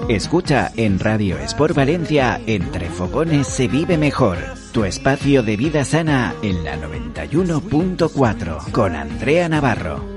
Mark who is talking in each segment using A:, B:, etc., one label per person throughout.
A: Escucha en Radio Sport Valencia, Entre Fogones se vive mejor. Tu espacio de vida sana en la 91.4 con Andrea Navarro.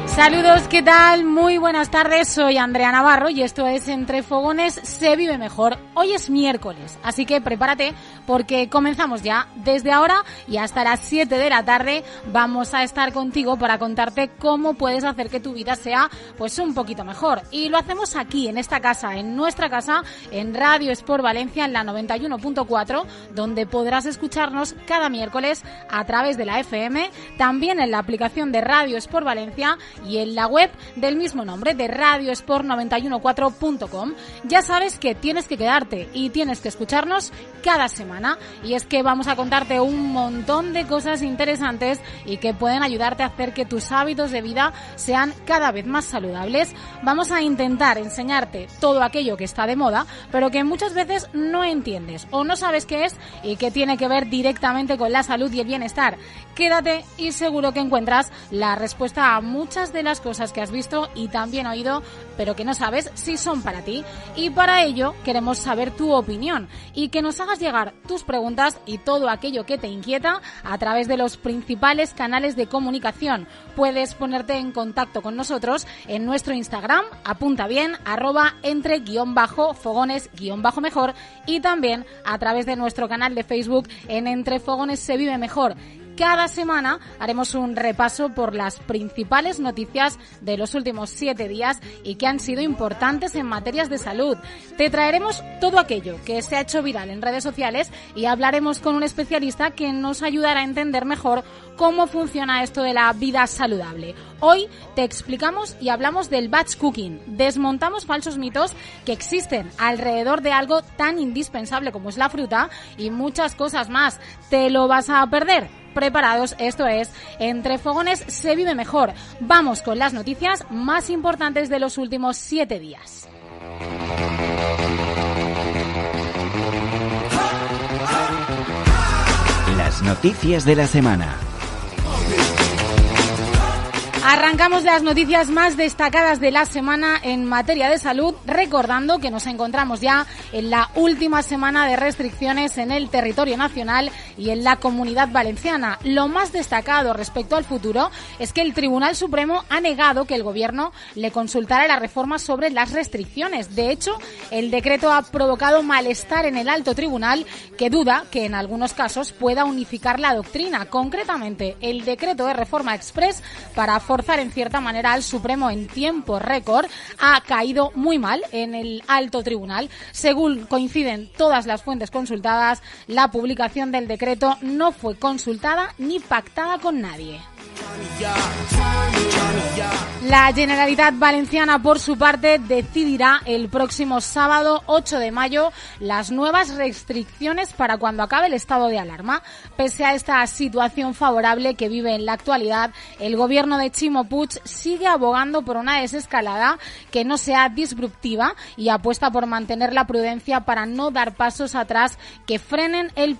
B: Saludos, ¿qué tal? Muy buenas tardes, soy Andrea Navarro y esto es Entre Fogones se vive mejor. Hoy es miércoles, así que prepárate porque comenzamos ya. Desde ahora y hasta las 7 de la tarde vamos a estar contigo para contarte cómo puedes hacer que tu vida sea pues un poquito mejor. Y lo hacemos aquí, en esta casa, en nuestra casa, en Radio Sport Valencia, en la 91.4, donde podrás escucharnos cada miércoles a través de la FM, también en la aplicación de Radio Sport Valencia y en la web del mismo nombre, de radiosport914.com. Ya sabes que tienes que quedarte y tienes que escucharnos cada semana, y es que vamos a contarte un montón de cosas interesantes y que pueden ayudarte a hacer que tus hábitos de vida sean cada vez más saludables. Vamos a intentar enseñarte todo aquello que está de moda, pero que muchas veces no entiendes o no sabes qué es y que tiene que ver directamente con la salud y el bienestar. Quédate y seguro que encuentras la respuesta a muchas de las cosas que has visto y también oído, pero que no sabes si son para ti. Y para ello queremos saber tu opinión y que nos hagas llegar tus preguntas y todo aquello que te inquieta a través de los principales canales de comunicación. Puedes ponerte en contacto con nosotros en nuestro Instagram, apunta bien, @entre_fogones_mejor, y también a través de nuestro canal de Facebook en Entre Fogones se vive mejor. Cada semana haremos un repaso por las principales noticias de los últimos 7 días y que han sido importantes en materias de salud. Te traeremos todo aquello que se ha hecho viral en redes sociales y hablaremos con un especialista que nos ayudará a entender mejor cómo funciona esto de la vida saludable. Hoy te explicamos y hablamos del batch cooking. Desmontamos falsos mitos que existen alrededor de algo tan indispensable como es la fruta y muchas cosas más. ¿Te lo vas a perder? Preparados, esto es Entre Fogones se vive mejor. Vamos con las noticias más importantes de los últimos 7 días.
A: Las noticias de la semana.
B: Arrancamos las noticias más destacadas de la semana en materia de salud, recordando que nos encontramos ya en la última semana de restricciones en el territorio nacional y en la Comunidad Valenciana. Lo más destacado respecto al futuro es que el Tribunal Supremo ha negado que el Gobierno le consultara la reforma sobre las restricciones. De hecho, el decreto ha provocado malestar en el alto tribunal, que duda que en algunos casos pueda unificar la doctrina. Concretamente, el decreto de reforma express para forzar en cierta manera al Supremo en tiempo récord ha caído muy mal en el alto tribunal. Según coinciden todas las fuentes consultadas, la publicación del decreto no fue consultada ni pactada con nadie. La Generalitat Valenciana, por su parte, decidirá el próximo sábado 8 de mayo las nuevas restricciones para cuando acabe el estado de alarma. Pese a esta situación favorable que vive en la actualidad, el gobierno de Ximo Puig sigue abogando por una desescalada que no sea disruptiva y apuesta por mantener la prudencia para no dar pasos atrás que frenen el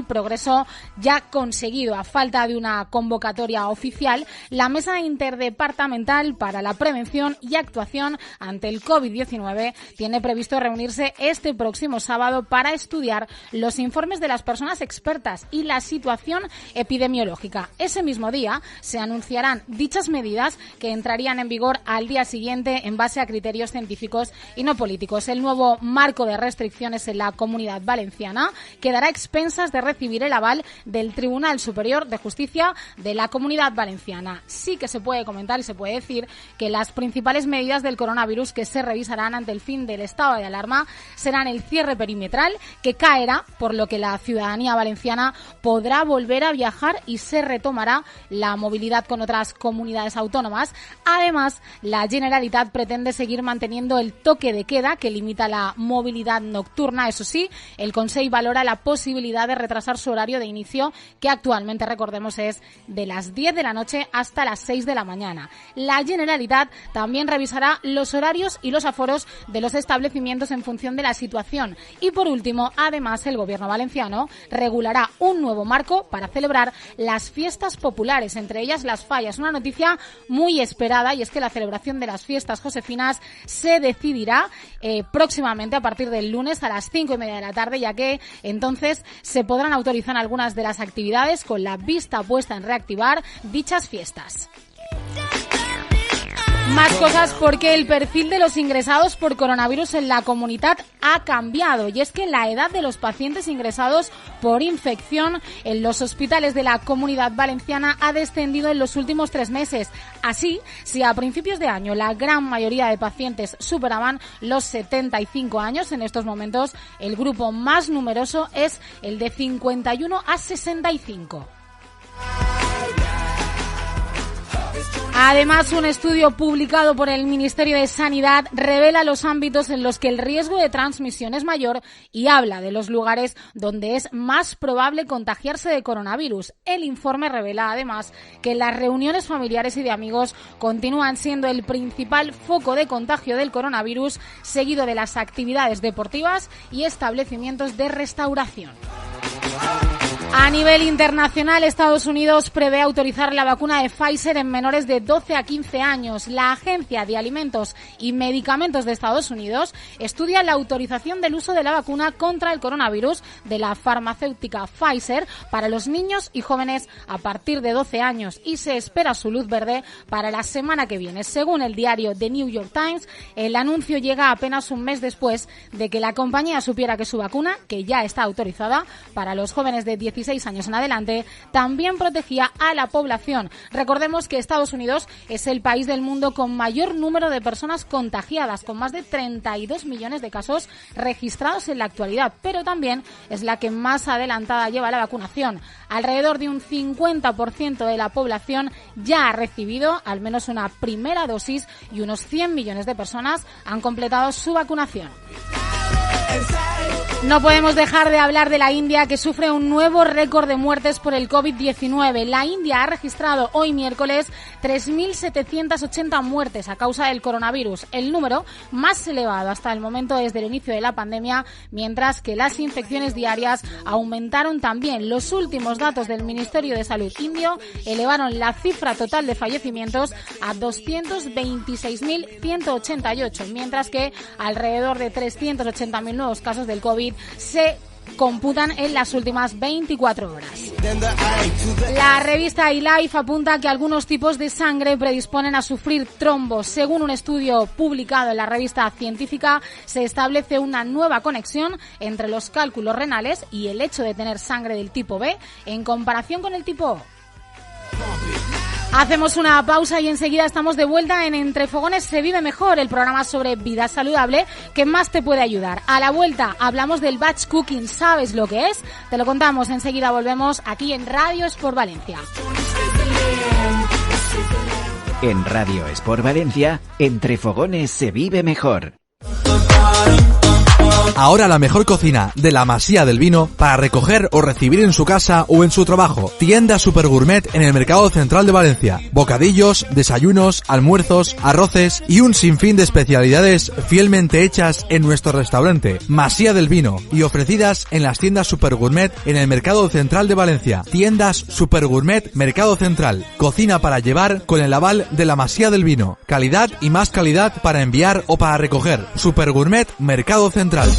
B: progreso ya conseguido. A falta de una convocatoria oficial, la Mesa Interdepartamental para la Prevención y Actuación ante el COVID-19 tiene previsto reunirse este próximo sábado para estudiar los informes de las personas expertas y la situación epidemiológica. Ese mismo día se anunciarán dichas medidas que entrarían en vigor al día siguiente en base a criterios científicos y no políticos. El nuevo marco de restricciones en la Comunidad Valenciana quedará a expensas de recibir el aval del Tribunal Superior de Justicia de la Comunidad Valenciana. Sí que se puede comentar y se puede decir que las principales medidas del coronavirus que se revisarán ante el fin del estado de alarma serán el cierre perimetral, que caerá, por lo que la ciudadanía valenciana podrá volver a viajar y se retomará la movilidad con otras comunidades autónomas. Además, la Generalitat pretende seguir manteniendo el toque de queda que limita la movilidad nocturna. Eso sí, el Consell valora la posibilidad de retrasar su horario de inicio, que actualmente, recordemos, es de las 10 de la noche hasta las 6 de la mañana. La Generalitat también revisará los horarios y los aforos de los establecimientos en función de la situación. Y por último, además, el Gobierno valenciano regulará un nuevo marco para celebrar las fiestas populares, entre ellas las fallas. Una noticia muy esperada, y es que la celebración de las fiestas josefinas se decidirá próximamente a partir del lunes a las 5:30 de la tarde, ya que entonces se podrán autorizar algunas de las actividades con la vista puesta en reactivar dichas fiestas. Más cosas, porque el perfil de los ingresados por coronavirus en la comunidad ha cambiado, y es que la edad de los pacientes ingresados por infección en los hospitales de la Comunidad Valenciana ha descendido en los últimos 3 meses. Así, si a principios de año la gran mayoría de pacientes superaban los 75 años, en estos momentos el grupo más numeroso es el de 51 a 65. Además, un estudio publicado por el Ministerio de Sanidad revela los ámbitos en los que el riesgo de transmisión es mayor y habla de los lugares donde es más probable contagiarse de coronavirus. El informe revela además que las reuniones familiares y de amigos continúan siendo el principal foco de contagio del coronavirus, seguido de las actividades deportivas y establecimientos de restauración. A nivel internacional, Estados Unidos prevé autorizar la vacuna de Pfizer en menores de 12 a 15 años. La Agencia de Alimentos y Medicamentos de Estados Unidos estudia la autorización del uso de la vacuna contra el coronavirus de la farmacéutica Pfizer para los niños y jóvenes a partir de 12 años, y se espera su luz verde para la semana que viene. Según el diario The New York Times, el anuncio llega apenas un mes después de que la compañía supiera que su vacuna, que ya está autorizada para los jóvenes de 16 años en adelante, también protegía a la población. Recordemos que Estados Unidos es el país del mundo con mayor número de personas contagiadas, con más de 32 millones de casos registrados en la actualidad, pero también es la que más adelantada lleva la vacunación. Alrededor de un 50% de la población ya ha recibido al menos una primera dosis y unos 100 millones de personas han completado su vacunación. No podemos dejar de hablar de la India, que sufre un nuevo récord de muertes por el COVID-19. La India ha registrado hoy miércoles 3.780 muertes a causa del coronavirus, el número más elevado hasta el momento desde el inicio de la pandemia, mientras que las infecciones diarias aumentaron también. Los últimos datos del Ministerio de Salud indio elevaron la cifra total de fallecimientos a 226.188, mientras que alrededor de 380.000 nuevos casos del COVID se computan en las últimas 24 horas. La revista iLife apunta que algunos tipos de sangre predisponen a sufrir trombos. Según un estudio publicado en la revista científica, se establece una nueva conexión entre los cálculos renales y el hecho de tener sangre del tipo B en comparación con el tipo O. Hacemos una pausa y enseguida estamos de vuelta en Entre Fogones se vive mejor, el programa sobre vida saludable que más te puede ayudar. A la vuelta hablamos del batch cooking, ¿sabes lo que es? Te lo contamos, enseguida volvemos aquí en Radio Sport Valencia.
A: En Radio Sport Valencia, Entre Fogones se vive mejor.
C: Ahora la mejor cocina de la Masía del Vino para recoger o recibir en su casa o en su trabajo. Tienda Super Gourmet en el Mercado Central de Valencia. Bocadillos, desayunos, almuerzos, arroces y un sinfín de especialidades fielmente hechas en nuestro restaurante Masía del Vino y ofrecidas en las tiendas Super Gourmet en el Mercado Central de Valencia. Tiendas Super Gourmet Mercado Central. Cocina para llevar con el aval de la Masía del Vino. Calidad y más calidad para enviar o para recoger. Super Gourmet Mercado Central.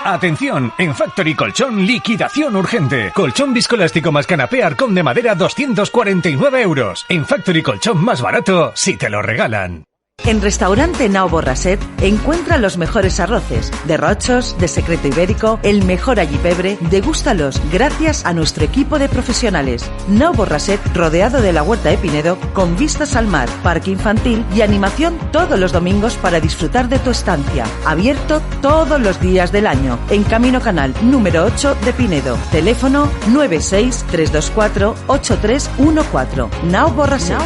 D: Atención, en Factory Colchón, liquidación urgente. Colchón viscoelástico más canapé Arcón de madera, 249 euros. En Factory Colchón más barato, si te lo regalan.
E: En Restaurante Nao Borrasset encuentra los mejores arroces, de Rochos, de Secreto Ibérico, el mejor allipebre. Degústalos gracias a nuestro equipo de profesionales. Nao Borrasset, rodeado de la Huerta de Pinedo, con vistas al mar, parque infantil y animación todos los domingos para disfrutar de tu estancia. Abierto todos los días del año. En Camino Canal número 8 de Pinedo. Teléfono 963248314. Nao Borrasset.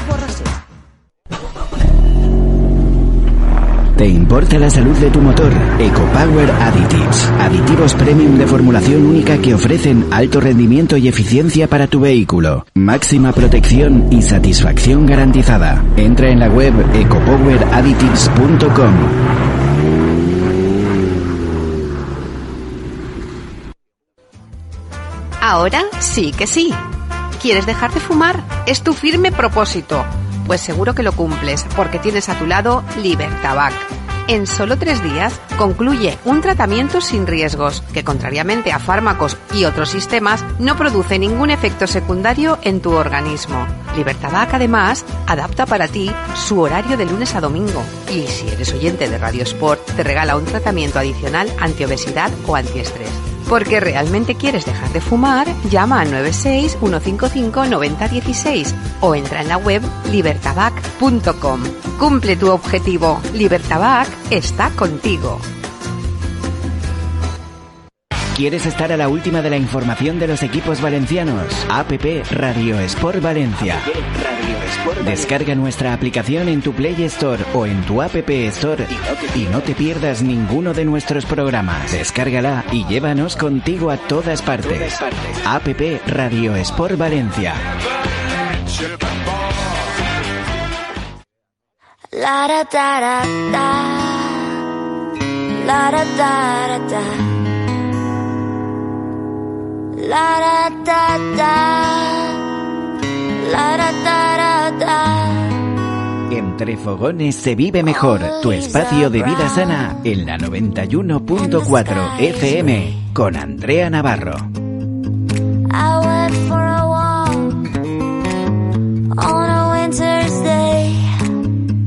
A: ¿Te importa la salud de tu motor? EcoPower Additives. Aditivos premium de formulación única que ofrecen alto rendimiento y eficiencia para tu vehículo. Máxima protección y satisfacción garantizada. Entra en la web ecopoveradditives.com.
F: Ahora sí que sí. ¿Quieres dejar de fumar? Es tu firme propósito. Pues seguro que lo cumples, porque tienes a tu lado Libertabac. En solo 3 días concluye un tratamiento sin riesgos, que contrariamente a fármacos y otros sistemas, no produce ningún efecto secundario en tu organismo. Libertabac, además, adapta para ti su horario de lunes a domingo. Y si eres oyente de Radio Sport, te regala un tratamiento adicional antiobesidad o antiestrés. Porque realmente quieres dejar de fumar, llama al 96 155 9016 o entra en la web libertabac.com. Cumple tu objetivo. Libertabac está contigo.
A: ¿Quieres estar a la última de la información de los equipos valencianos? APP Radio Sport Valencia. Descarga nuestra aplicación en tu Play Store o en tu App Store y no te pierdas ninguno de nuestros programas. Descárgala y llévanos contigo a todas partes. APP Radio Sport Valencia.
G: La da da da da. La da da da da. La da da da. La da da da da.
A: Entre fogones se vive mejor. Tu espacio de vida sana en la 91.4 FM con Andrea Navarro.
G: I went for a walk on a winter's day.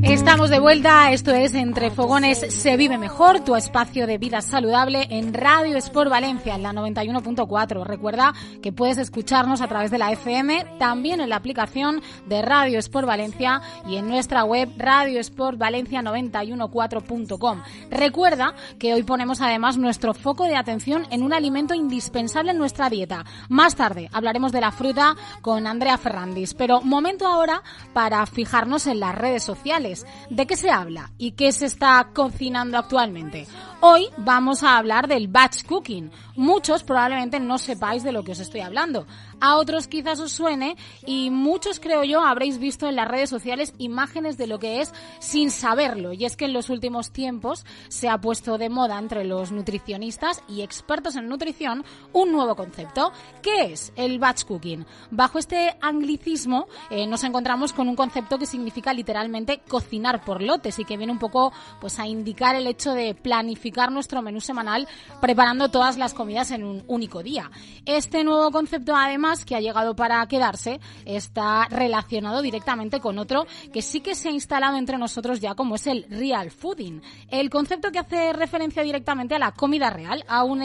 B: Estamos de vuelta, esto es Entre Fogones se vive mejor, tu espacio de vida saludable en Radio Sport Valencia, en la 91.4. Recuerda que puedes escucharnos a través de la FM, también en la aplicación de Radio Sport Valencia y en nuestra web radiosportvalencia914.com. Recuerda que hoy ponemos además nuestro foco de atención en un alimento indispensable en nuestra dieta. Más tarde hablaremos de la fruta con Andrea Ferrandis, pero momento ahora para fijarnos en las redes sociales. ¿De qué se habla y qué se está cocinando actualmente? Hoy vamos a hablar del batch cooking. Muchos probablemente no sepáis de lo que os estoy hablando. A otros quizás os suene y muchos, creo yo, habréis visto en las redes sociales imágenes de lo que es sin saberlo. Y es que en los últimos tiempos se ha puesto de moda entre los nutricionistas y expertos en nutrición un nuevo concepto. ¿Qué es el batch cooking? Bajo este anglicismo nos encontramos con un concepto que significa literalmente cocinar por lotes y que viene un poco pues a indicar el hecho de planificar nuestro menú semanal preparando todas las comidas en un único día. Este nuevo concepto, además, que ha llegado para quedarse, está relacionado directamente con otro que sí que se ha instalado entre nosotros ya, como es el real fooding. El concepto que hace referencia directamente a la comida real, a un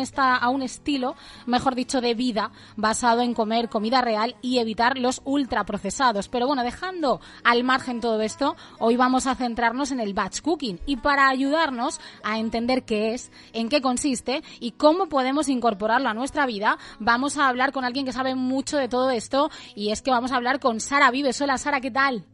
B: estilo, mejor dicho, de vida basado en comer comida real y evitar los ultraprocesados. Pero bueno, dejando al margen todo esto, hoy vamos a centrarnos en el batch cooking y para ayudarnos a entender qué es, en qué consiste y cómo podemos incorporarlo a nuestra vida, vamos a hablar con alguien que sabe mucho de todo esto y es que vamos a hablar con Sara Vives. Hola Sara, ¿qué tal?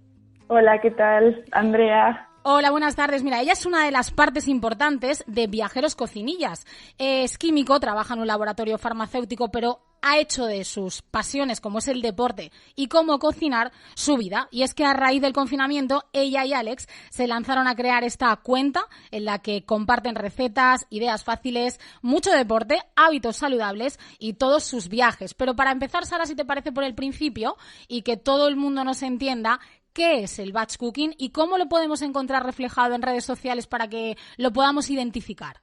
H: Hola, ¿qué tal? Andrea.
B: Hola, buenas tardes. Mira, ella es una de las partes importantes de Viajeros Cocinillas. Es químico, trabaja en un laboratorio farmacéutico, pero ha hecho de sus pasiones, como es el deporte y cómo cocinar, su vida. Y es que a raíz del confinamiento, ella y Alex se lanzaron a crear esta cuenta en la que comparten recetas, ideas fáciles, mucho deporte, hábitos saludables y todos sus viajes. Pero para empezar, Sara, si te parece por el principio y que todo el mundo nos entienda, ¿qué es el batch cooking y cómo lo podemos encontrar reflejado en redes sociales para que lo podamos identificar?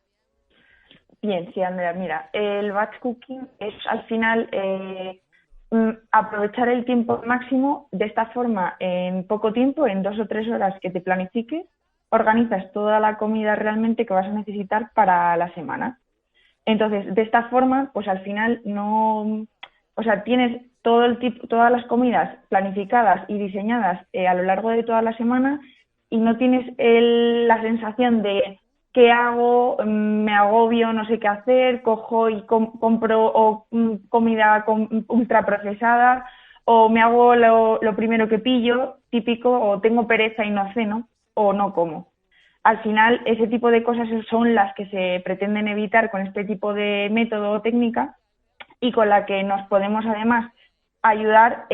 H: Bien, sí, Andrea, mira, el batch cooking es al final aprovechar el tiempo al máximo. De esta forma, en poco tiempo, en 2 o 3 horas que te planifiques, organizas toda la comida realmente que vas a necesitar para la semana. Entonces, de esta forma, pues al final tienes todas las comidas planificadas y diseñadas a lo largo de toda la semana y no tienes la sensación de ¿qué hago? Me agobio, no sé qué hacer, cojo y compro comida ultraprocesada o me hago lo primero que pillo, típico, o tengo pereza y no ceno o no como. al final ese tipo de cosas son las que se pretenden evitar con este tipo de método o técnica y con la que nos podemos además ayudar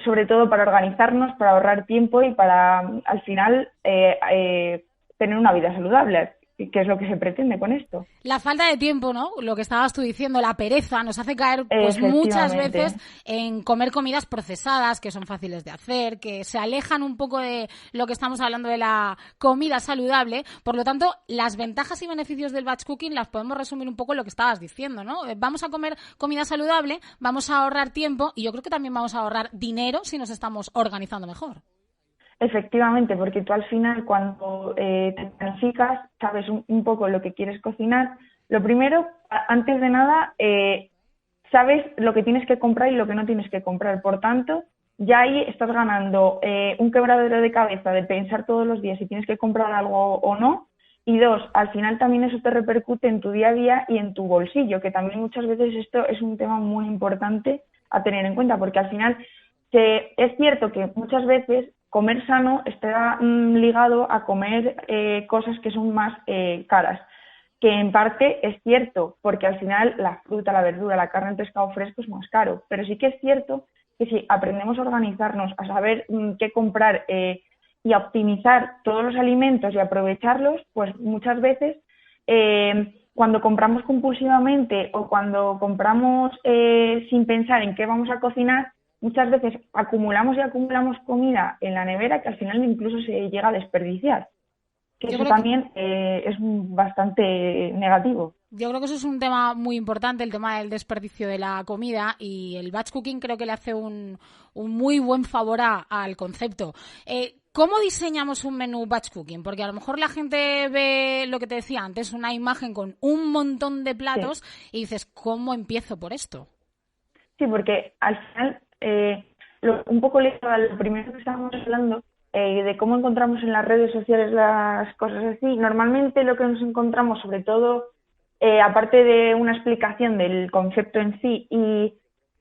H: sobre todo para organizarnos, para ahorrar tiempo y para al final tener una vida saludable, que es lo que se pretende con esto.
B: La falta de tiempo, ¿no? Lo que estabas tú diciendo, la pereza, nos hace caer pues muchas veces en comer comidas procesadas, que son fáciles de hacer, que se alejan un poco de lo que estamos hablando de la comida saludable. Por lo tanto, las ventajas y beneficios del batch cooking las podemos resumir un poco en lo que estabas diciendo, ¿no? Vamos a comer comida saludable, vamos a ahorrar tiempo y yo creo que también vamos a ahorrar dinero si nos estamos organizando mejor.
H: Efectivamente, porque tú al final cuando te planificas, sabes un poco lo que quieres cocinar. Lo primero, antes de nada, sabes lo que tienes que comprar y lo que no tienes que comprar. Por tanto, ya ahí estás ganando un quebradero de cabeza de pensar todos los días si tienes que comprar algo o no. Y dos, al final también eso te repercute en tu día a día y en tu bolsillo, que también muchas veces esto es un tema muy importante a tener en cuenta, porque al final es cierto que muchas veces comer sano está ligado a comer cosas que son más caras, que en parte es cierto, porque al final la fruta, la verdura, la carne, el pescado fresco es más caro, pero sí que es cierto que si aprendemos a organizarnos, a saber qué comprar y a optimizar todos los alimentos y aprovecharlos, pues muchas veces cuando compramos compulsivamente o cuando compramos sin pensar en qué vamos a cocinar, muchas veces acumulamos comida en la nevera que al final incluso se llega a desperdiciar. Que eso también es bastante negativo.
B: Yo creo que eso es un tema muy importante, el tema del desperdicio de la comida, y el batch cooking creo que le hace un muy buen favor al concepto. ¿Cómo diseñamos un menú batch cooking? Porque a lo mejor la gente ve lo que te decía antes, una imagen con un montón de platos y dices, ¿cómo empiezo por esto?
H: Sí, porque al final un poco ligado a lo primero que estábamos hablando, de cómo encontramos en las redes sociales las cosas así, normalmente lo que nos encontramos, sobre todo, aparte de una explicación del concepto en sí y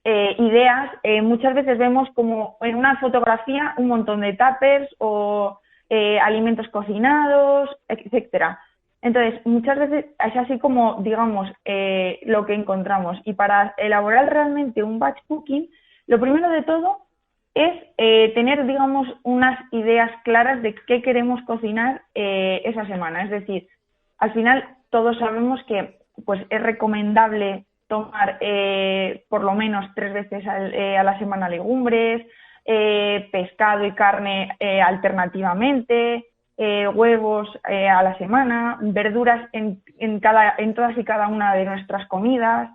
H: ideas, muchas veces vemos como en una fotografía un montón de tuppers o alimentos cocinados, etcétera. Entonces, muchas veces es así como, digamos, lo que encontramos. Y para elaborar realmente un batch cooking, lo primero de todo es tener, digamos, unas ideas claras de qué queremos cocinar esa semana. Es decir, al final todos sabemos que pues es recomendable tomar por lo menos 3 veces a la semana legumbres, pescado y carne alternativamente, huevos a la semana, verduras en todas y cada una de nuestras comidas.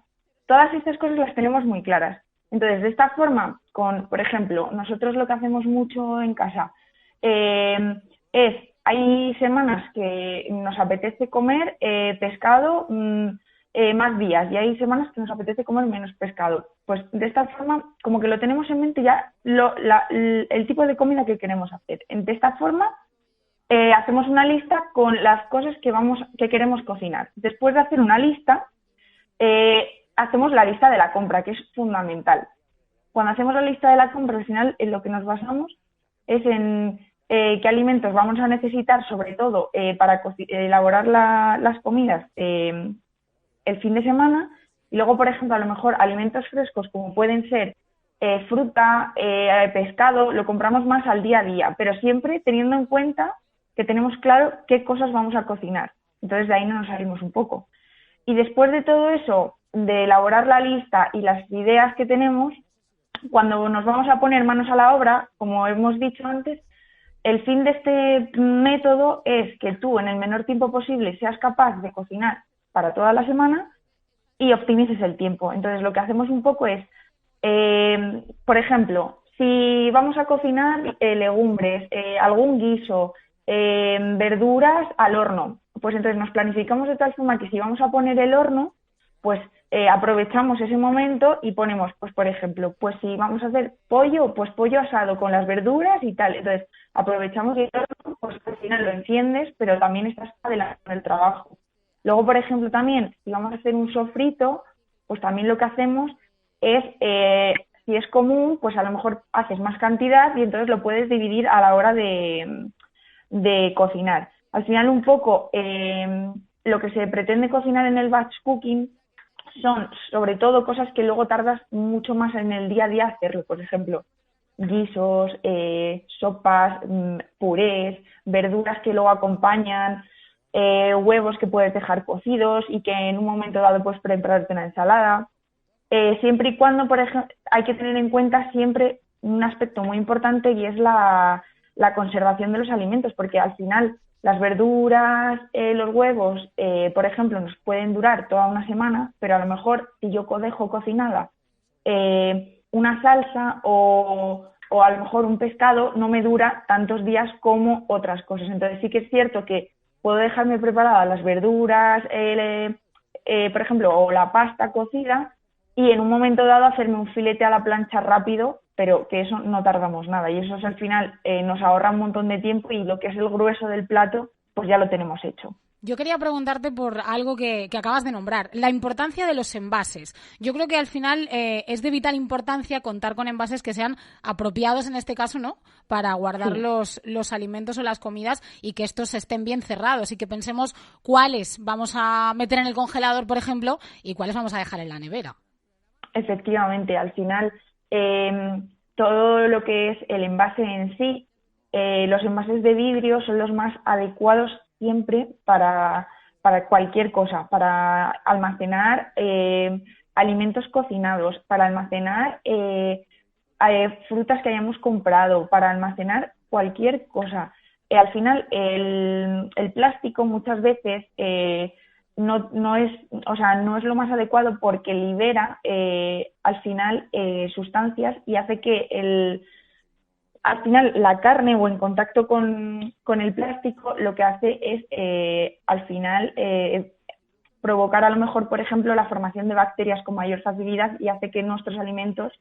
H: Todas estas cosas las tenemos muy claras. Entonces, de esta forma, por ejemplo, nosotros lo que hacemos mucho en casa hay semanas que nos apetece comer pescado más días y hay semanas que nos apetece comer menos pescado. Pues de esta forma, como que lo tenemos en mente ya el tipo de comida que queremos hacer. De esta forma, hacemos una lista con las cosas que queremos cocinar. Después de hacer una lista, hacemos la lista de la compra, que es fundamental. Cuando hacemos la lista de la compra, al final en lo que nos basamos es en qué alimentos vamos a necesitar, sobre todo para elaborar las comidas el fin de semana. Y luego, por ejemplo, a lo mejor alimentos frescos como pueden ser fruta, pescado, lo compramos más al día a día, pero siempre teniendo en cuenta que tenemos claro qué cosas vamos a cocinar. Entonces de ahí no nos salimos un poco. Y después de todo eso, de elaborar la lista y las ideas que tenemos, cuando nos vamos a poner manos a la obra, como hemos dicho antes, el fin de este método es que tú en el menor tiempo posible seas capaz de cocinar para toda la semana y optimices el tiempo. Entonces lo que hacemos un poco es, por ejemplo, si vamos a cocinar legumbres, algún guiso, verduras al horno, pues entonces nos planificamos de tal forma que si vamos a poner el horno, pues aprovechamos ese momento y ponemos, pues por ejemplo, pues si vamos a hacer pollo, pues pollo asado con las verduras y tal. Entonces aprovechamos el horno, pues al final lo enciendes, pero también estás adelantando el trabajo. Luego, por ejemplo, también si vamos a hacer un sofrito, pues también lo que hacemos es, si es común, pues a lo mejor haces más cantidad y entonces lo puedes dividir a la hora de de cocinar. Al final, un poco lo que se pretende cocinar en el batch cooking son sobre todo cosas que luego tardas mucho más en el día a día hacerlo. Por ejemplo, guisos, sopas, purés, verduras que luego acompañan, huevos que puedes dejar cocidos y que en un momento dado puedes prepararte una ensalada. Siempre y cuando, por ejemplo, hay que tener en cuenta siempre un aspecto muy importante, y es la conservación de los alimentos, porque al final las verduras, los huevos, por ejemplo, nos pueden durar toda una semana, pero a lo mejor si yo dejo cocinada una salsa o a lo mejor un pescado, no me dura tantos días como otras cosas. Entonces sí que es cierto que puedo dejarme preparadas las verduras, por ejemplo, o la pasta cocida, y en un momento dado hacerme un filete a la plancha rápido, pero que eso no tardamos nada, y eso al final nos ahorra un montón de tiempo, y lo que es el grueso del plato, pues ya lo tenemos hecho.
B: Yo quería preguntarte por algo que acabas de nombrar, la importancia de los envases. Yo creo que al final es de vital importancia contar con envases que sean apropiados, en este caso, ¿no?, para guardar los alimentos o las comidas, y que estos estén bien cerrados, y que pensemos cuáles vamos a meter en el congelador, por ejemplo, y cuáles vamos a dejar en la nevera.
H: Efectivamente, al final todo lo que es el envase en sí, los envases de vidrio son los más adecuados siempre para cualquier cosa, para almacenar alimentos cocinados, para almacenar frutas que hayamos comprado, para almacenar cualquier cosa. Al final el plástico muchas veces no es lo más adecuado, porque libera al final sustancias, y hace que al final la carne, o en contacto con el plástico, lo que hace es al final provocar a lo mejor, por ejemplo, la formación de bacterias con mayor facilidad, y hace que nuestros alimentos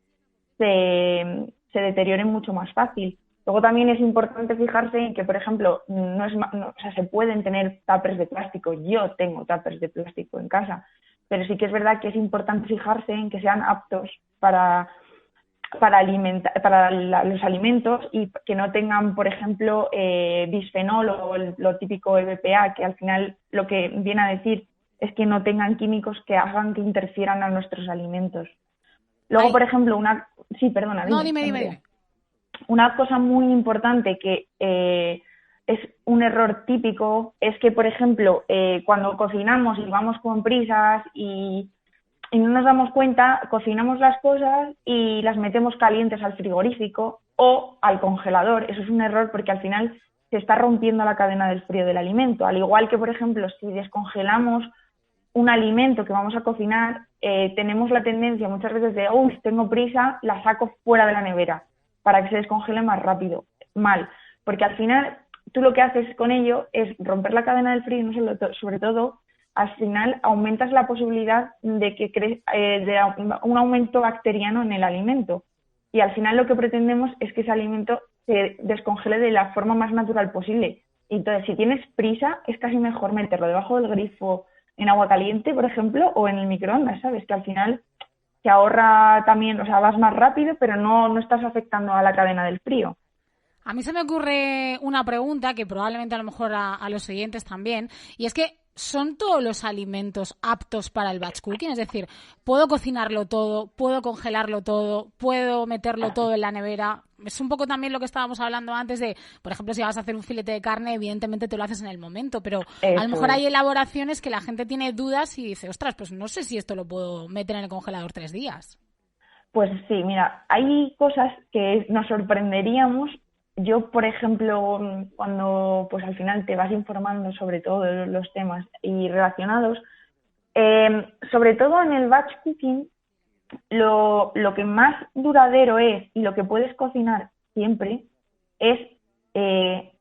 H: se deterioren mucho más fácil. Luego también es importante fijarse en que, por ejemplo, se pueden tener tuppers de plástico. Yo tengo tuppers de plástico en casa, pero sí que es verdad que es importante fijarse en que sean aptos para los alimentos, y que no tengan, por ejemplo, bisfenol o lo típico EVPA, que al final lo que viene a decir es que no tengan químicos que hagan que interfieran a nuestros alimentos. Luego, por ejemplo, Sí, perdona.
B: Dime.
H: Una cosa muy importante que es un error típico es que, por ejemplo, cuando cocinamos y vamos con prisas y no nos damos cuenta, cocinamos las cosas y las metemos calientes al frigorífico o al congelador. Eso es un error, porque al final se está rompiendo la cadena del frío del alimento. Al igual que, por ejemplo, si descongelamos un alimento que vamos a cocinar, tenemos la tendencia muchas veces de, tengo prisa, la saco fuera de la nevera para que se descongele más rápido. Mal, porque al final tú lo que haces con ello es romper la cadena del frío, y sobre todo al final aumentas la posibilidad de que de un aumento bacteriano en el alimento, y al final lo que pretendemos es que ese alimento se descongele de la forma más natural posible. Entonces, si tienes prisa, es casi mejor meterlo debajo del grifo en agua caliente, por ejemplo, o en el microondas, ¿sabes? Que al final se ahorra también, vas más rápido, pero no estás afectando a la cadena del frío.
B: A mí se me ocurre una pregunta que probablemente a lo mejor a los oyentes también, y es que ¿son todos los alimentos aptos para el batch cooking? Es decir, ¿puedo cocinarlo todo? ¿Puedo congelarlo todo? ¿Puedo meterlo todo en la nevera? Es un poco también lo que estábamos hablando antes de, por ejemplo, si vas a hacer un filete de carne, evidentemente te lo haces en el momento, pero a lo mejor hay elaboraciones que la gente tiene dudas y dice, ostras, pues no sé si esto lo puedo meter en el congelador 3 días.
H: Pues sí, mira, hay cosas que nos sorprenderíamos. Yo, por ejemplo, cuando pues al final te vas informando sobre todos los temas y relacionados, sobre todo en el batch cooking, lo que más duradero es y lo que puedes cocinar siempre es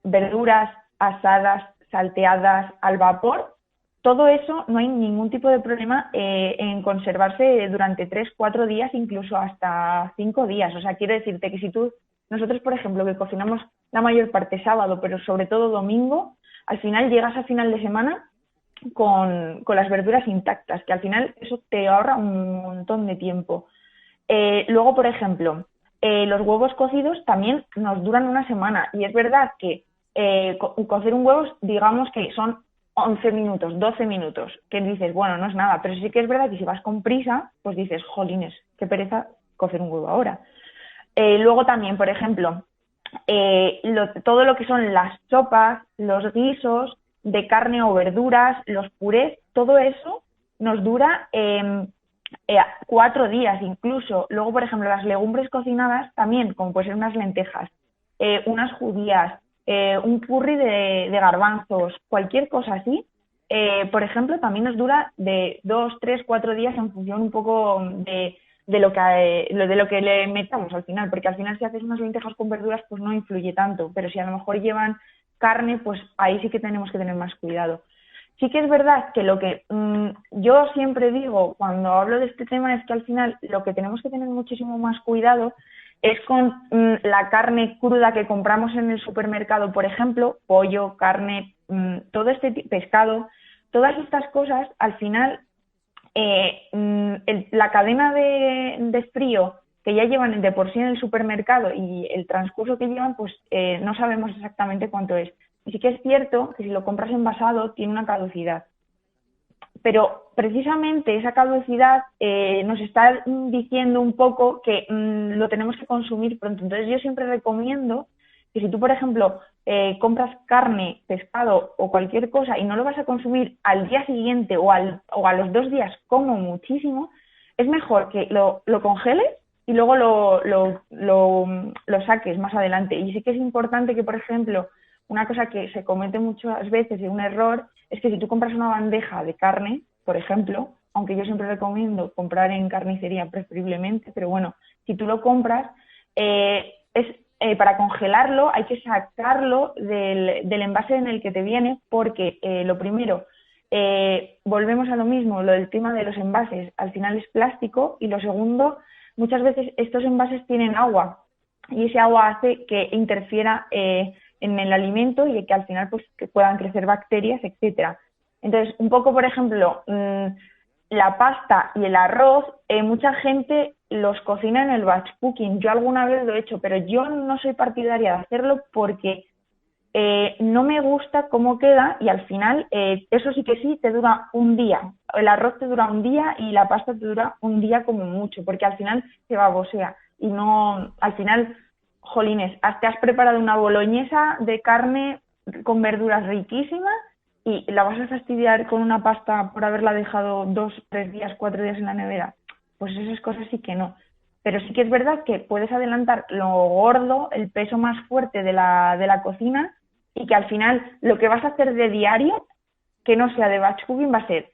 H: verduras asadas, salteadas, al vapor. Todo eso no hay ningún tipo de problema en conservarse durante 3-4 días, incluso hasta 5 días. O sea, quiero decirte que nosotros, por ejemplo, que cocinamos la mayor parte sábado, pero sobre todo domingo, al final llegas a final de semana con las verduras intactas, que al final eso te ahorra un montón de tiempo. Luego, por ejemplo, los huevos cocidos también nos duran una semana, y es verdad que cocer un huevo, digamos que son 11 minutos, 12 minutos, que dices, bueno, no es nada, pero sí que es verdad que si vas con prisa, pues dices, jolines, qué pereza cocer un huevo ahora. Luego también, por ejemplo, todo lo que son las sopas, los guisos de carne o verduras, los purés, todo eso nos dura 4 días incluso. Luego, por ejemplo, las legumbres cocinadas también, como pueden ser unas lentejas, unas judías, un curry de garbanzos, cualquier cosa así, por ejemplo, también nos dura de 2, 3, 4 días en función un poco de lo que le metamos al final, porque al final si haces unas lentejas con verduras pues no influye tanto, pero si a lo mejor llevan carne, pues ahí sí que tenemos que tener más cuidado. Sí que es verdad que lo que yo siempre digo cuando hablo de este tema es que al final lo que tenemos que tener muchísimo más cuidado es con la carne cruda que compramos en el supermercado, por ejemplo, pollo, carne, todo pescado, todas estas cosas, al final, la cadena de frío que ya llevan de por sí en el supermercado y el transcurso que llevan, pues no sabemos exactamente cuánto es. Y sí que es cierto que si lo compras envasado tiene una caducidad. Pero precisamente esa caducidad nos está diciendo un poco que lo tenemos que consumir pronto. Entonces yo siempre recomiendo que si tú, por ejemplo, compras carne, pescado o cualquier cosa y no lo vas a consumir al día siguiente o a los 2 días como muchísimo, es mejor que lo congeles y luego lo saques más adelante. Y sí que es importante que, por ejemplo, una cosa que se comete muchas veces y un error es que si tú compras una bandeja de carne, por ejemplo, aunque yo siempre recomiendo comprar en carnicería preferiblemente, pero bueno, si tú lo compras, para congelarlo hay que sacarlo del envase en el que te viene porque lo primero, volvemos a lo mismo, lo del tema de los envases, al final es plástico y lo segundo, muchas veces estos envases tienen agua y ese agua hace que interfiera en el alimento y que al final pues que puedan crecer bacterias, etcétera. Entonces, un poco, por ejemplo, la pasta y el arroz, mucha gente los cocina en el batch cooking. Yo alguna vez lo he hecho, pero yo no soy partidaria de hacerlo porque no me gusta cómo queda y al final eso sí que sí te dura un día. El arroz te dura un día y la pasta te dura un día como mucho, porque al final se babosea y no, al final, jolines, te has preparado una boloñesa de carne con verduras riquísimas y la vas a fastidiar con una pasta por haberla dejado 2, 3 días, 4 días en la nevera. Pues esas cosas sí que no. Pero sí que es verdad que puedes adelantar lo gordo, el peso más fuerte de la cocina y que al final lo que vas a hacer de diario, que no sea de batch cooking, va a ser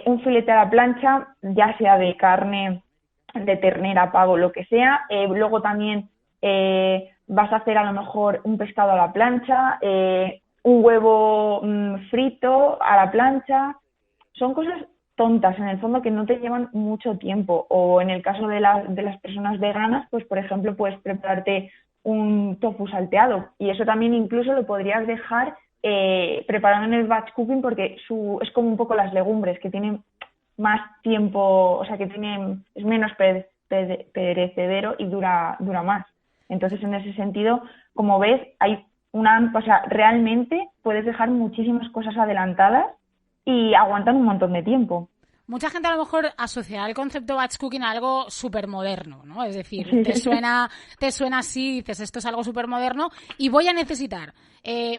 H: un filete a la plancha, ya sea de carne, de ternera, pavo, lo que sea. Luego también vas a hacer a lo mejor un pescado a la plancha, un huevo frito a la plancha. Son cosas tontas en el fondo que no te llevan mucho tiempo, o en el caso de las personas veganas, pues por ejemplo puedes prepararte un tofu salteado y eso también incluso lo podrías dejar preparado en el batch cooking porque es como un poco las legumbres que tienen más tiempo, o sea que es menos perecedero y dura más. Entonces en ese sentido, como ves, realmente puedes dejar muchísimas cosas adelantadas y aguantan un montón de tiempo.
B: Mucha gente a lo mejor asociará el concepto batch cooking a algo súper moderno, ¿no? Es decir, te suena así, dices, esto es algo súper moderno y voy a necesitar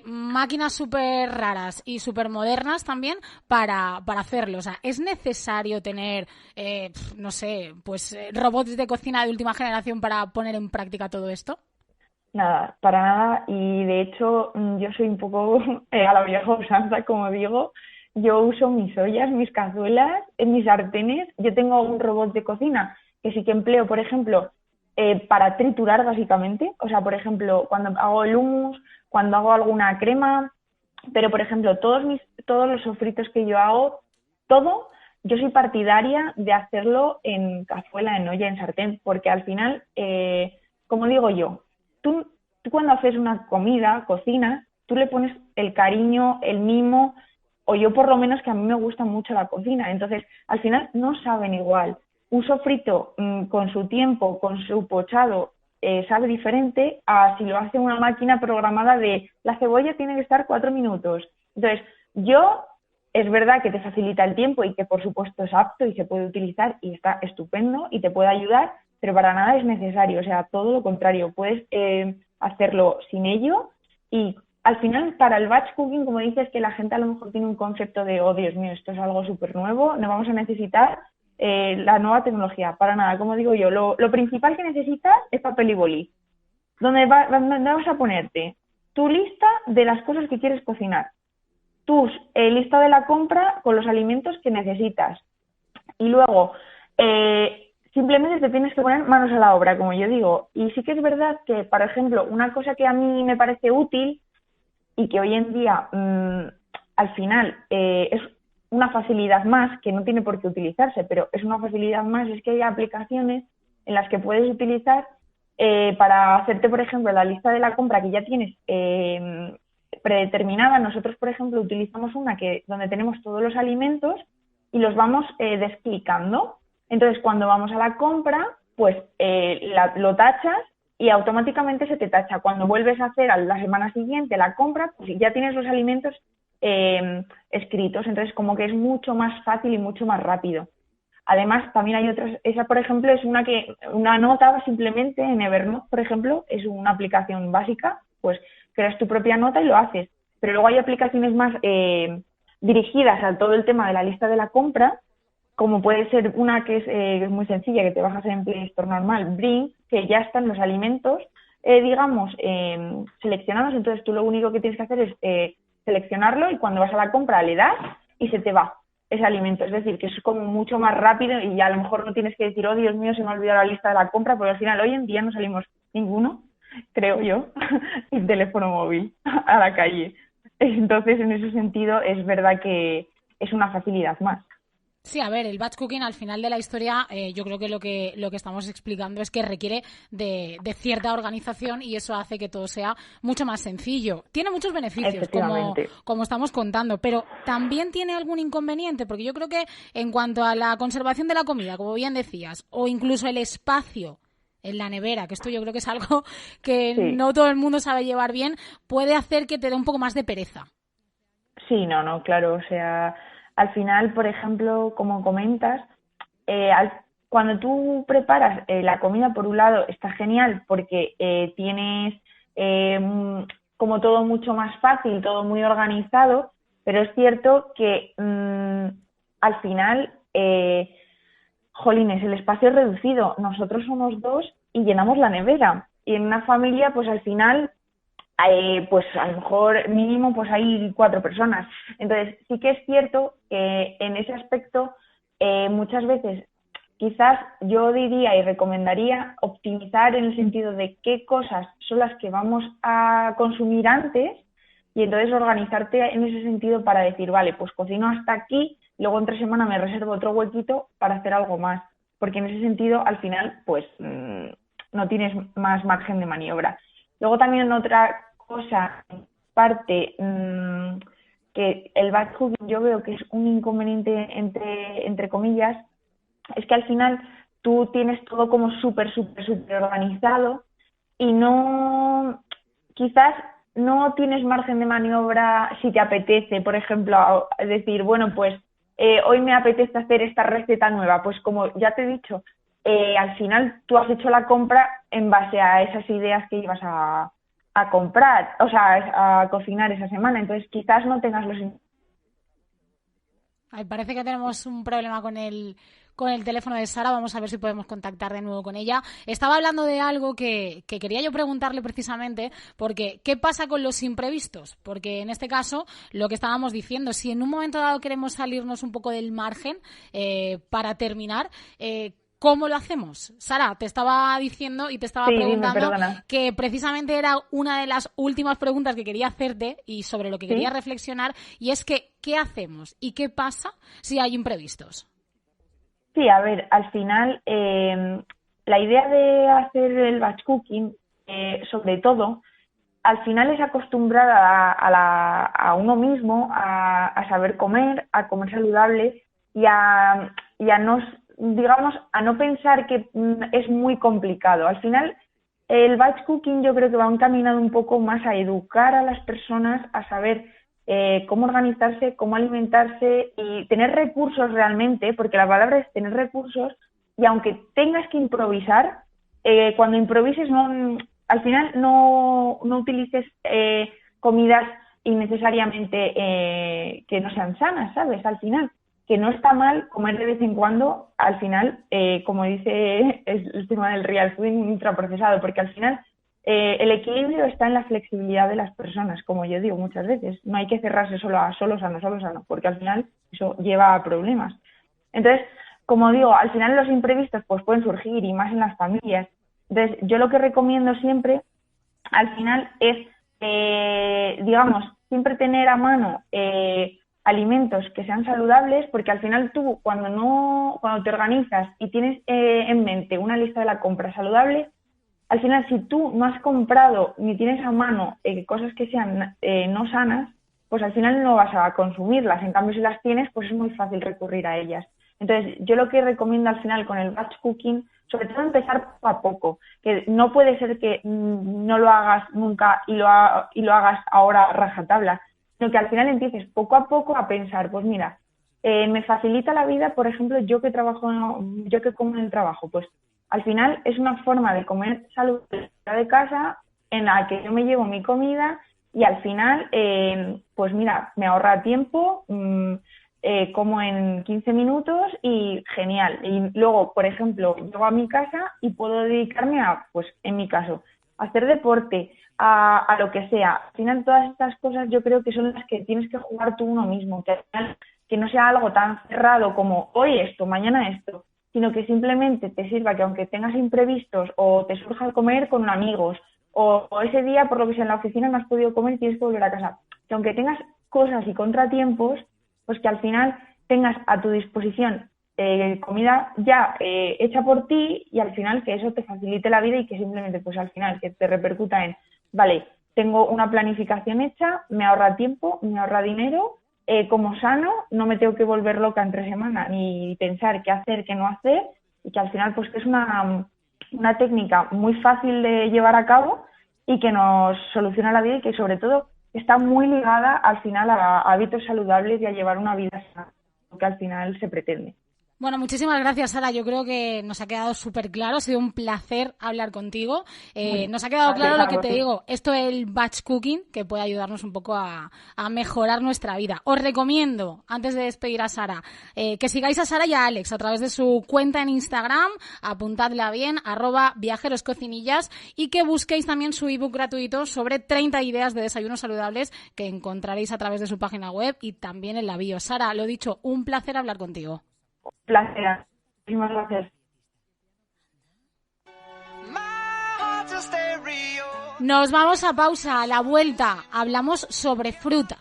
B: máquinas súper raras y súper modernas también para hacerlo. O sea, ¿es necesario tener, no sé, pues robots de cocina de última generación para poner en práctica todo esto?
H: Nada, para nada. Y de hecho, yo soy un poco a la vieja usanza, como digo. Yo uso mis ollas, mis cazuelas, mis sartenes. Yo tengo un robot de cocina que sí que empleo, por ejemplo, para triturar básicamente. O sea, por ejemplo, cuando hago el hummus, cuando hago alguna crema. Pero, por ejemplo, todos los sofritos que yo hago, yo soy partidaria de hacerlo en cazuela, en olla, en sartén. Porque al final, como digo yo, tú cuando haces una comida, cocinas, tú le pones el cariño, el mimo, o yo por lo menos que a mí me gusta mucho la cocina, entonces al final no saben igual. Un sofrito con su tiempo, con su pochado, sabe diferente a si lo hace una máquina programada de la cebolla tiene que estar 4 minutos. Entonces, es verdad que te facilita el tiempo y que por supuesto es apto y se puede utilizar y está estupendo y te puede ayudar, pero para nada es necesario, o sea, todo lo contrario, puedes hacerlo sin ello y al final para el batch cooking, como dices, que la gente a lo mejor tiene un concepto de, oh Dios mío, esto es algo súper nuevo, no vamos a necesitar la nueva tecnología, para nada, como digo yo, lo principal que necesitas es papel y boli, donde vas a ponerte tu lista de las cosas que quieres cocinar, tu lista de la compra con los alimentos que necesitas y luego simplemente te tienes que poner manos a la obra, como yo digo. Y sí que es verdad que, por ejemplo, una cosa que a mí me parece útil y que hoy en día al final es una facilidad más, que no tiene por qué utilizarse, pero es una facilidad más, es que hay aplicaciones en las que puedes utilizar para hacerte, por ejemplo, la lista de la compra que ya tienes predeterminada. Nosotros, por ejemplo, utilizamos una donde tenemos todos los alimentos y los vamos desclicando. Entonces, cuando vamos a la compra, pues lo tachas y automáticamente se te tacha. Cuando vuelves a hacer a la semana siguiente la compra, pues ya tienes los alimentos escritos. Entonces, como que es mucho más fácil y mucho más rápido. Además, también hay otras. Esa, por ejemplo, es una nota simplemente en Evernote, por ejemplo, es una aplicación básica, pues creas tu propia nota y lo haces. Pero luego hay aplicaciones más dirigidas a todo el tema de la lista de la compra, como puede ser una que es muy sencilla, que te bajas en Play Store normal, Bring, que ya están los alimentos, digamos, seleccionados. Entonces tú lo único que tienes que hacer es seleccionarlo y cuando vas a la compra le das y se te va ese alimento. Es decir, que es como mucho más rápido y ya a lo mejor no tienes que decir, oh Dios mío, se me ha olvidado la lista de la compra, porque al final hoy en día no salimos ninguno, creo yo, sin teléfono móvil a la calle. Entonces, en ese sentido, es verdad que es una facilidad más.
B: Sí, a ver, el batch cooking al final de la historia, yo creo que lo que estamos explicando es que requiere de cierta organización y eso hace que todo sea mucho más sencillo. Tiene muchos beneficios, como estamos contando, pero también tiene algún inconveniente, porque yo creo que en cuanto a la conservación de la comida, como bien decías, o incluso el espacio en la nevera, que esto yo creo que es algo que no todo el mundo sabe llevar bien, puede hacer que te dé un poco más de pereza.
H: Sí, no, claro, o sea, al final, por ejemplo, como comentas, cuando tú preparas la comida, por un lado, está genial porque tienes como todo mucho más fácil, todo muy organizado, pero es cierto que al final, jolines, el espacio es reducido. Nosotros somos 2 y llenamos la nevera. Y en una familia, pues al final, pues a lo mejor mínimo pues hay 4 personas. Entonces sí que es cierto que en ese aspecto muchas veces quizás yo diría y recomendaría optimizar en el sentido de qué cosas son las que vamos a consumir antes y entonces organizarte en ese sentido para decir, vale, pues cocino hasta aquí, luego entre semana me reservo otro huequito para hacer algo más, porque en ese sentido al final pues no tienes más margen de maniobra. Luego también otra cosa, parte que el batch cooking yo veo que es un inconveniente entre comillas, es que al final tú tienes todo como súper organizado y quizás no tienes margen de maniobra si te apetece, por ejemplo, decir, bueno, pues hoy me apetece hacer esta receta nueva, pues como ya te he dicho, al final tú has hecho la compra en base a esas ideas que ibas a comprar, o sea, a cocinar esa semana, entonces quizás no tengas los...
B: Ay, parece que tenemos un problema con el teléfono de Sara. Vamos a ver si podemos contactar de nuevo con ella. Estaba hablando de algo que quería yo preguntarle precisamente, porque ¿qué pasa con los imprevistos? Porque en este caso, lo que estábamos diciendo, si en un momento dado queremos salirnos un poco del margen para terminar, ¿cómo lo hacemos? Sara, te estaba diciendo y te estaba preguntando que precisamente era una de las últimas preguntas que quería hacerte y sobre lo que quería reflexionar, y es que ¿qué hacemos y qué pasa si hay imprevistos?
H: Sí, a ver, al final la idea de hacer el batch cooking, sobre todo, al final es acostumbrar a uno mismo a saber comer, a comer saludable y a no, digamos, a no pensar que es muy complicado. Al final, el batch cooking yo creo que va encaminado un poco más a educar a las personas a saber cómo organizarse, cómo alimentarse y tener recursos realmente, porque la palabra es tener recursos, y aunque tengas que improvisar, cuando improvises al final no utilices comidas innecesariamente que no sean sanas, ¿sabes? Al final, que no está mal comer de vez en cuando, al final, como dice el tema del real food ultraprocesado, porque al final el equilibrio está en la flexibilidad de las personas, como yo digo muchas veces. No hay que cerrarse solo sano, porque al final eso lleva a problemas. Entonces, como digo, al final los imprevistos pues pueden surgir, y más en las familias. Entonces, yo lo que recomiendo siempre, al final, es, digamos, siempre tener a mano alimentos que sean saludables, porque al final tú, cuando te organizas y tienes en mente una lista de la compra saludable, al final, si tú no has comprado ni tienes a mano cosas que sean no sanas, pues al final no vas a consumirlas. En cambio, si las tienes, pues es muy fácil recurrir a ellas. Entonces, yo lo que recomiendo al final con el batch cooking, sobre todo empezar poco a poco, que no puede ser que no lo hagas nunca y lo hagas ahora rajatabla, sino que al final empieces poco a poco a pensar, pues mira, me facilita la vida, por ejemplo, yo que como en el trabajo, pues al final es una forma de comer saludable de casa en la que yo me llevo mi comida y al final, pues mira, me ahorra tiempo, como en 15 minutos y genial. Y luego, por ejemplo, llego a mi casa y puedo dedicarme a, pues en mi caso, a hacer deporte, a lo que sea. Al final, todas estas cosas yo creo que son las que tienes que jugar tú uno mismo, que al final que no sea algo tan cerrado como hoy esto, mañana esto, sino que simplemente te sirva que aunque tengas imprevistos o te surja comer con amigos o ese día, por lo que sea, en la oficina no has podido comer y tienes que volver a casa, que aunque tengas cosas y contratiempos, pues que al final tengas a tu disposición comida ya hecha por ti y al final que eso te facilite la vida y que simplemente pues al final que te repercuta en, vale, tengo una planificación hecha, me ahorra tiempo, me ahorra dinero, como sano, no me tengo que volver loca entre semana ni pensar qué hacer, qué no hacer, y que al final pues que es una técnica muy fácil de llevar a cabo y que nos soluciona la vida y que sobre todo está muy ligada al final a hábitos saludables y a llevar una vida sana, lo que al final se pretende.
B: Bueno, muchísimas gracias, Sara. Yo creo que nos ha quedado súper claro. Ha sido un placer hablar contigo. Nos ha quedado claro lo que te digo. Esto es el batch cooking, que puede ayudarnos un poco a mejorar nuestra vida. Os recomiendo, antes de despedir a Sara, que sigáis a Sara y a Alex a través de su cuenta en Instagram, apuntadla bien, @viajeroscocinillas, y que busquéis también su ebook gratuito sobre 30 ideas de desayunos saludables que encontraréis a través de su página web y también en la bio. Sara, lo dicho, un placer hablar contigo.
H: Placer. Muchísimas gracias.
B: Nos vamos a pausa. A la vuelta hablamos sobre fruta.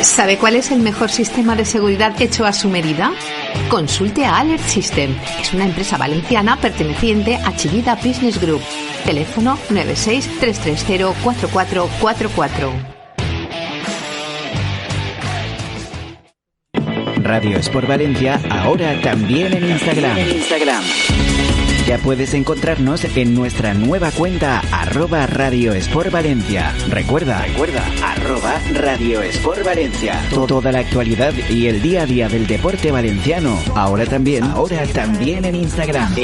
F: ¿Sabe cuál es el mejor sistema de seguridad hecho a su medida? Consulte a Alert System. Es una empresa valenciana perteneciente a Chivita Business Group. Teléfono 96-330-4444.
A: Radio Sport Valencia, ahora también en Instagram. Ya puedes encontrarnos en nuestra nueva cuenta @Radio Sport Valencia. Recuerda, @Radio Sport Valencia. Toda la actualidad y el día a día del deporte valenciano, ahora también en Instagram.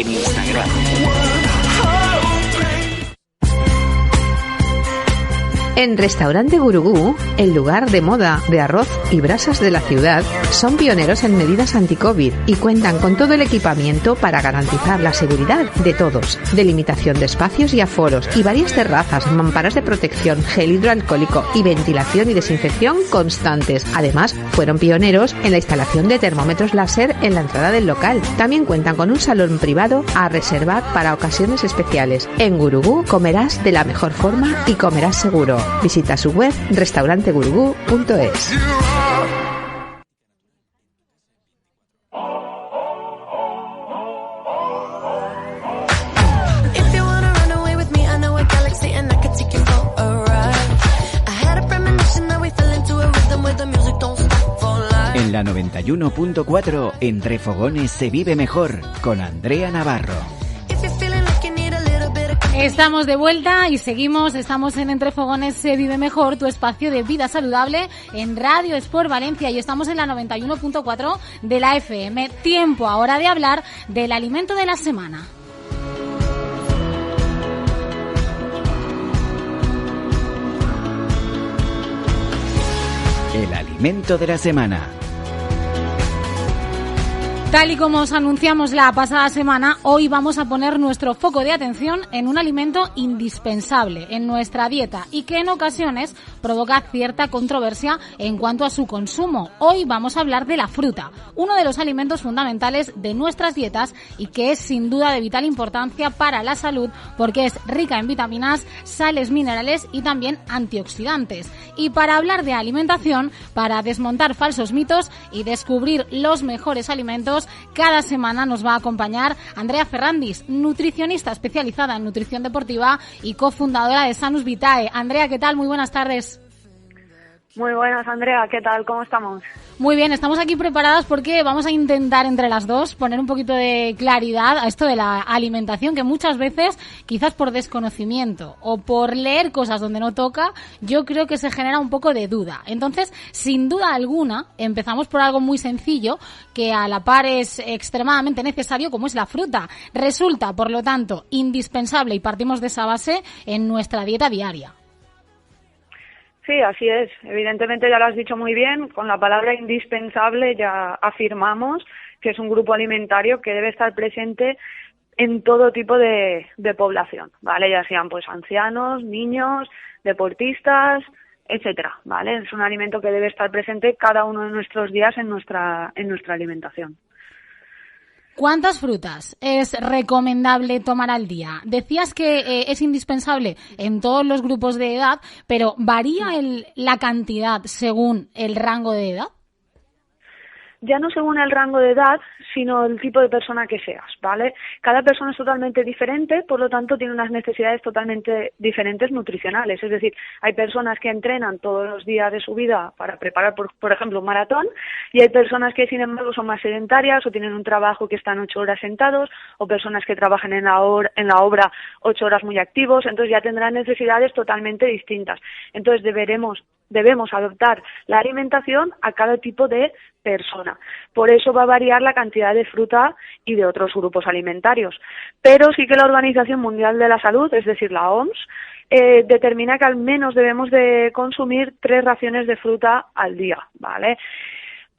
F: En Restaurante Gurugú, el lugar de moda de arroz y brasas de la ciudad, son pioneros en medidas anti-COVID y cuentan con todo el equipamiento para garantizar la seguridad de todos. Delimitación de espacios y aforos y varias terrazas, mamparas de protección, gel hidroalcohólico y ventilación y desinfección constantes. Además, fueron pioneros en la instalación de termómetros láser en la entrada del local. También cuentan con un salón privado a reservar para ocasiones especiales. En Gurugú comerás de la mejor forma y comerás seguro. Visita su web restaurantegurugú.es.
A: En la 91.4, Entre Fogones se vive mejor, con Andrea Navarro.
B: Estamos de vuelta y estamos en Entre Fogones se vive mejor, tu espacio de vida saludable en Radio Sport Valencia, y estamos en la 91.4 de la FM. Tiempo ahora de hablar del alimento de la semana.
A: El alimento de la semana.
B: Tal y como os anunciamos la pasada semana, hoy vamos a poner nuestro foco de atención en un alimento indispensable en nuestra dieta y que en ocasiones provoca cierta controversia en cuanto a su consumo. Hoy vamos a hablar de la fruta, uno de los alimentos fundamentales de nuestras dietas y que es sin duda de vital importancia para la salud porque es rica en vitaminas, sales minerales y también antioxidantes. Y para hablar de alimentación, para desmontar falsos mitos y descubrir los mejores alimentos, cada semana nos va a acompañar Andrea Ferrandis, nutricionista especializada en nutrición deportiva y cofundadora de Sanus Vitae. Andrea, ¿qué tal? Muy buenas tardes.
I: Muy buenas, Andrea, ¿qué tal? ¿Cómo estamos?
B: Muy bien, estamos aquí preparadas porque vamos a intentar entre las dos poner un poquito de claridad a esto de la alimentación, que muchas veces, quizás por desconocimiento o por leer cosas donde no toca, yo creo que se genera un poco de duda. Entonces, sin duda alguna, empezamos por algo muy sencillo, que a la par es extremadamente necesario, como es la fruta. Resulta, por lo tanto, indispensable y partimos de esa base en nuestra dieta diaria.
I: Sí, así es. Evidentemente ya lo has dicho muy bien. Con la palabra indispensable ya afirmamos que es un grupo alimentario que debe estar presente en todo tipo de población, ¿vale? Ya sean pues ancianos, niños, deportistas, etcétera, ¿vale? Es un alimento que debe estar presente cada uno de nuestros días en nuestra alimentación.
B: ¿Cuántas frutas es recomendable tomar al día? Decías que es indispensable en todos los grupos de edad, pero ¿varía la cantidad según el rango de edad?
I: Ya no según el rango de edad, sino el tipo de persona que seas, ¿vale? Cada persona es totalmente diferente, por lo tanto tiene unas necesidades totalmente diferentes nutricionales. Es decir, hay personas que entrenan todos los días de su vida para preparar, por ejemplo, un maratón, y hay personas que, sin embargo, son más sedentarias o tienen un trabajo que están 8 horas sentados, o personas que trabajan en la obra 8 horas muy activos, entonces ya tendrán necesidades totalmente distintas. Entonces debemos adoptar la alimentación a cada tipo de persona. Por eso va a variar la cantidad de fruta y de otros grupos alimentarios. Pero sí que la Organización Mundial de la Salud, es decir, la OMS, determina que al menos debemos de consumir 3 raciones de fruta al día, ¿vale?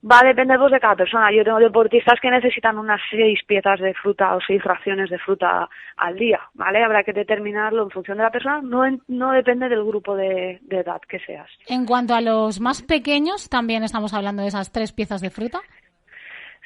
I: Va a depender pues de cada persona. Yo tengo deportistas que necesitan unas 6 piezas de fruta o 6 raciones de fruta al día, ¿vale? Habrá que determinarlo en función de la persona, no depende del grupo de edad que seas.
B: En cuanto a los más pequeños, ¿también estamos hablando de esas 3 piezas de fruta?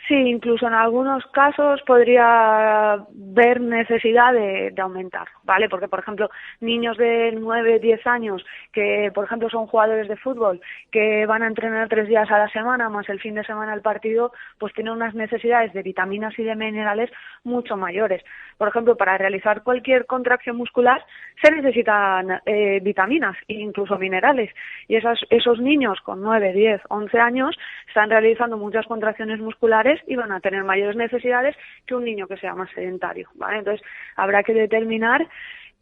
I: Sí, incluso en algunos casos podría haber necesidad de aumentar, ¿vale? Porque, por ejemplo, niños de 9, 10 años que, por ejemplo, son jugadores de fútbol, que van a entrenar 3 días a la semana, más el fin de semana el partido, pues tienen unas necesidades de vitaminas y de minerales mucho mayores. Por ejemplo, para realizar cualquier contracción muscular se necesitan vitaminas e incluso minerales. Y esos niños con 9, 10, 11 años están realizando muchas contracciones musculares y van a tener mayores necesidades que un niño que sea más sedentario, ¿vale? Entonces, habrá que determinar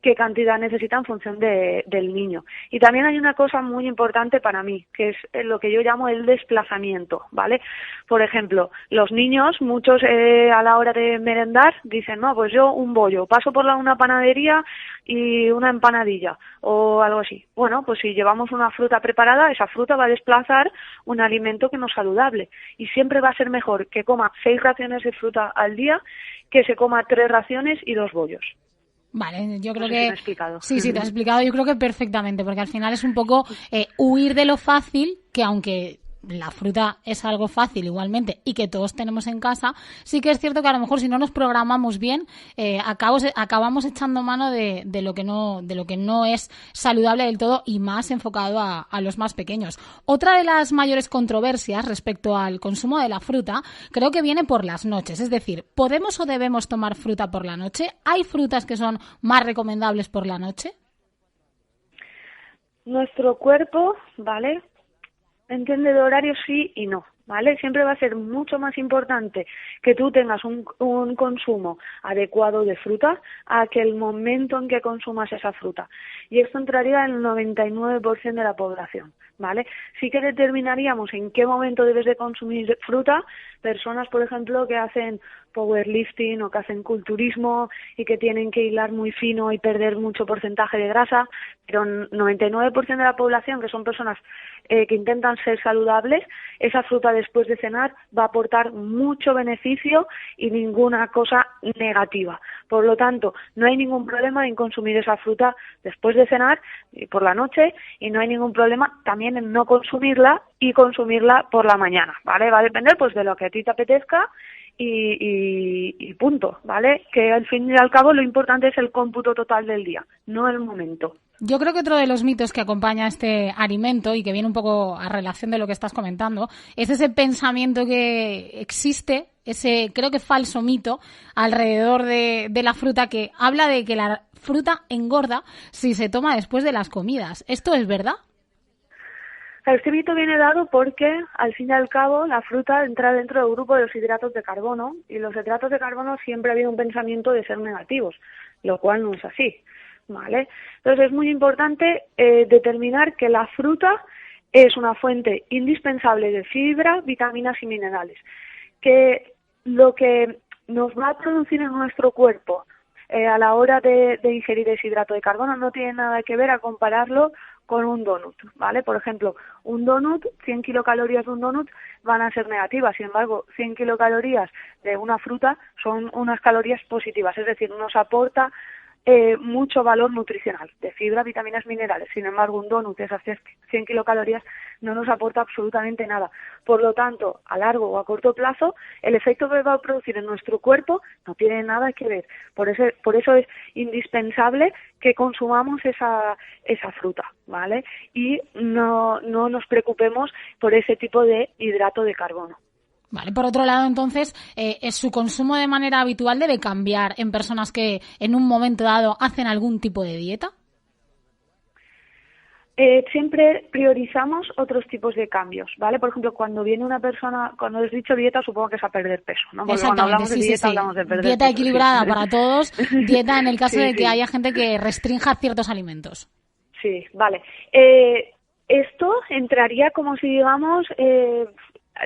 I: qué cantidad necesita en función del niño. Y también hay una cosa muy importante para mí, que es lo que yo llamo el desplazamiento, ¿vale? Por ejemplo, los niños, muchos a la hora de merendar, dicen, no, pues yo un bollo, paso por una panadería y una empanadilla o algo así. Bueno, pues si llevamos una fruta preparada, esa fruta va a desplazar un alimento que no es saludable y siempre va a ser mejor que coma 6 raciones de fruta al día que se coma 3 raciones y 2 bollos.
B: Vale, yo creo
I: que...
B: te he explicado. Sí, te has explicado, yo creo que perfectamente, porque al final es un poco huir de lo fácil, que aunque la fruta es algo fácil igualmente y que todos tenemos en casa, sí que es cierto que a lo mejor si no nos programamos bien, acabamos echando mano de lo que no es saludable del todo y más enfocado a los más pequeños. Otra de las mayores controversias respecto al consumo de la fruta creo que viene por las noches, es decir, ¿podemos o debemos tomar fruta por la noche? ¿Hay frutas que son más recomendables por la noche?
I: Nuestro cuerpo, ¿vale?, entiende de horario sí y no, ¿vale? Siempre va a ser mucho más importante que tú tengas un consumo adecuado de fruta a que el momento en que consumas esa fruta. Y esto entraría en el 99% de la población, ¿vale? Sí que determinaríamos en qué momento debes de consumir fruta, personas, por ejemplo, que hacen powerlifting o que hacen culturismo y que tienen que hilar muy fino y perder mucho porcentaje de grasa, pero 99% de la población, que son personas que intentan ser saludables, esa fruta después de cenar va a aportar mucho beneficio y ninguna cosa negativa. Por lo tanto, no hay ningún problema en consumir esa fruta después de cenar y por la noche, y no hay ningún problema también en no consumirla y consumirla por la mañana, ¿vale? Va a depender pues de lo que a ti te apetezca y punto, ¿vale? Que al fin y al cabo lo importante es el cómputo total del día, no el momento.
B: Yo creo que otro de los mitos que acompaña a este alimento y que viene un poco a relación de lo que estás comentando es ese pensamiento que existe, ese creo que falso mito alrededor de la fruta que habla de que la fruta engorda si se toma después de las comidas. ¿Esto es verdad?
I: Este mito viene dado porque, al fin y al cabo, la fruta entra dentro del grupo de los hidratos de carbono y los hidratos de carbono siempre ha habido un pensamiento de ser negativos, lo cual no es así, ¿vale? Entonces es muy importante determinar que la fruta es una fuente indispensable de fibra, vitaminas y minerales, que lo que nos va a producir en nuestro cuerpo a la hora de ingerir ese hidrato de carbono no tiene nada que ver a compararlo con un donut, ¿vale? Por ejemplo, un donut, 100 kilocalorías de un donut van a ser negativas, sin embargo, 100 kilocalorías de una fruta son unas calorías positivas, es decir, nos aporta mucho valor nutricional, de fibra, vitaminas, minerales. Sin embargo, un donut de esas 100 kilocalorías no nos aporta absolutamente nada. Por lo tanto, a largo o a corto plazo, el efecto que va a producir en nuestro cuerpo no tiene nada que ver. Por eso es indispensable que consumamos esa fruta, ¿vale? Y no nos preocupemos por ese tipo de hidrato de carbono.
B: Vale, por otro lado, entonces, ¿su consumo de manera habitual debe cambiar en personas que en un momento dado hacen algún tipo de dieta?
I: Siempre priorizamos otros tipos de cambios, ¿vale? Por ejemplo, cuando viene una persona, cuando has dicho dieta, supongo que es a perder peso, ¿no? Porque cuando hablamos de dieta, hablamos de perder
B: dieta
I: peso.
B: Equilibrada para todos, dieta en el caso
I: Sí,
B: de que haya gente que restrinja ciertos alimentos.
I: Sí, vale. Esto entraría como si, digamos,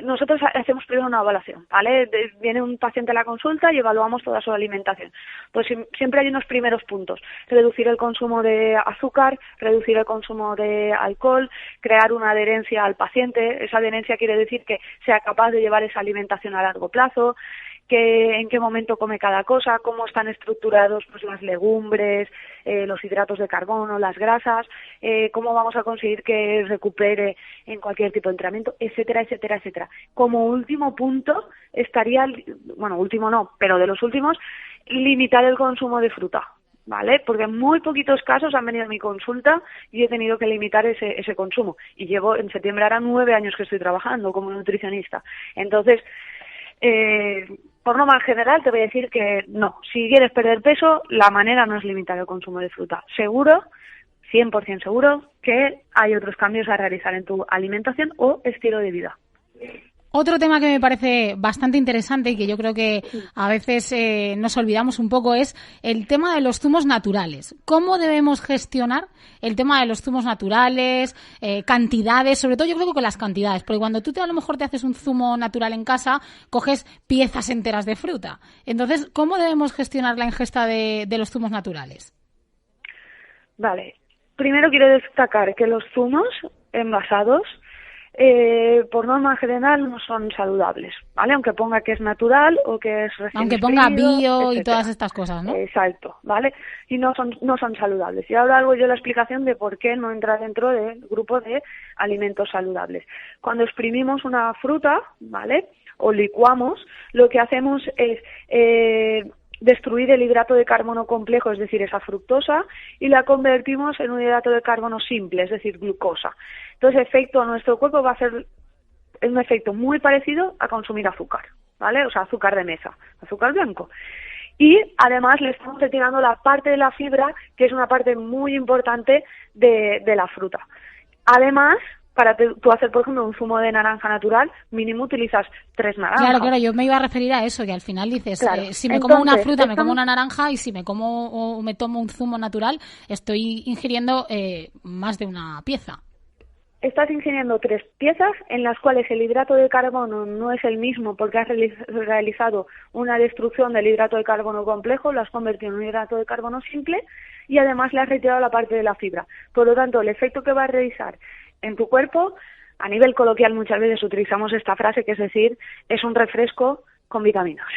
I: nosotros hacemos primero una evaluación, ¿vale? Viene un paciente a la consulta y evaluamos toda su alimentación. Pues siempre hay unos primeros puntos: reducir el consumo de azúcar, reducir el consumo de alcohol, crear una adherencia al paciente. Esa adherencia quiere decir que sea capaz de llevar esa alimentación a largo plazo, que en qué momento come cada cosa, cómo están estructurados pues las legumbres, los hidratos de carbono, las grasas, cómo vamos a conseguir que recupere en cualquier tipo de entrenamiento, etcétera, etcétera, etcétera. Como último punto estaría, bueno, último no, pero de los últimos, limitar el consumo de fruta, ¿vale? Porque en muy poquitos casos han venido a mi consulta y he tenido que limitar ese consumo. Y llevo, en septiembre hará 9 años que estoy trabajando como nutricionista. Entonces, por norma general te voy a decir que no. Si quieres perder peso, la manera no es limitar el consumo de fruta. Seguro, 100% seguro, que hay otros cambios a realizar en tu alimentación o estilo de vida.
B: Otro tema que me parece bastante interesante y que yo creo que a veces nos olvidamos un poco es el tema de los zumos naturales. ¿Cómo debemos gestionar el tema de los zumos naturales, cantidades? Sobre todo yo creo que con las cantidades, porque cuando tú a lo mejor te haces un zumo natural en casa, coges piezas enteras de fruta. Entonces, ¿cómo debemos gestionar la ingesta de los zumos naturales?
I: Vale. Primero quiero destacar que los zumos envasados por norma general no son saludables, ¿vale? Aunque ponga que es natural o que es recién
B: aunque ponga bio,
I: etcétera.
B: Y todas estas cosas, ¿no?
I: Exacto, ¿vale? Y no son saludables. Y ahora hago yo la explicación de por qué no entra dentro del grupo de alimentos saludables. Cuando exprimimos una fruta, ¿vale?, o licuamos, lo que hacemos es destruir el hidrato de carbono complejo, es decir, esa fructosa, y la convertimos en un hidrato de carbono simple, es decir, glucosa. Entonces, el efecto a nuestro cuerpo va a ser un efecto muy parecido a consumir azúcar, ¿vale? O sea, azúcar de mesa, azúcar blanco. Y además le estamos retirando la parte de la fibra, que es una parte muy importante de la fruta. Además, para tú hacer, por ejemplo, un zumo de naranja natural, mínimo utilizas 3 naranjas.
B: Claro, yo me iba a referir a eso, que al final dices,
I: claro.
B: Si me como una fruta, me como una naranja, y si me tomo un zumo natural, estoy ingiriendo más de una pieza.
I: Estás ingiriendo 3 piezas en las cuales el hidrato de carbono no es el mismo porque has realizado una destrucción del hidrato de carbono complejo, lo has convertido en un hidrato de carbono simple y además le has retirado la parte de la fibra. Por lo tanto, el efecto que va a realizar en tu cuerpo, a nivel coloquial muchas veces utilizamos esta frase, que es decir, es un refresco con vitaminas.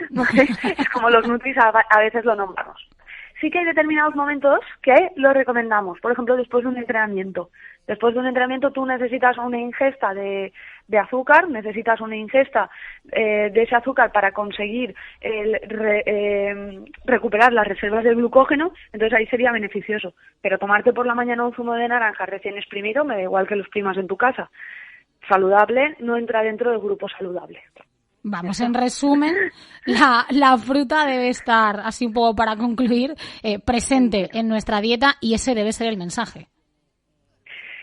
I: ¿Vale? Es como los nutris a veces lo nombramos. Sí que hay determinados momentos que lo recomendamos, por ejemplo, después de un entrenamiento. Después de un entrenamiento tú necesitas una ingesta de azúcar, necesitas una ingesta de ese azúcar para conseguir recuperar las reservas de glucógeno, entonces ahí sería beneficioso. Pero tomarte por la mañana un zumo de naranja recién exprimido, me da igual que lo exprimas en tu casa. Saludable no entra dentro del grupo saludable.
B: Vamos, en resumen, la fruta debe estar, así un poco para concluir, presente en nuestra dieta, y ese debe ser el mensaje.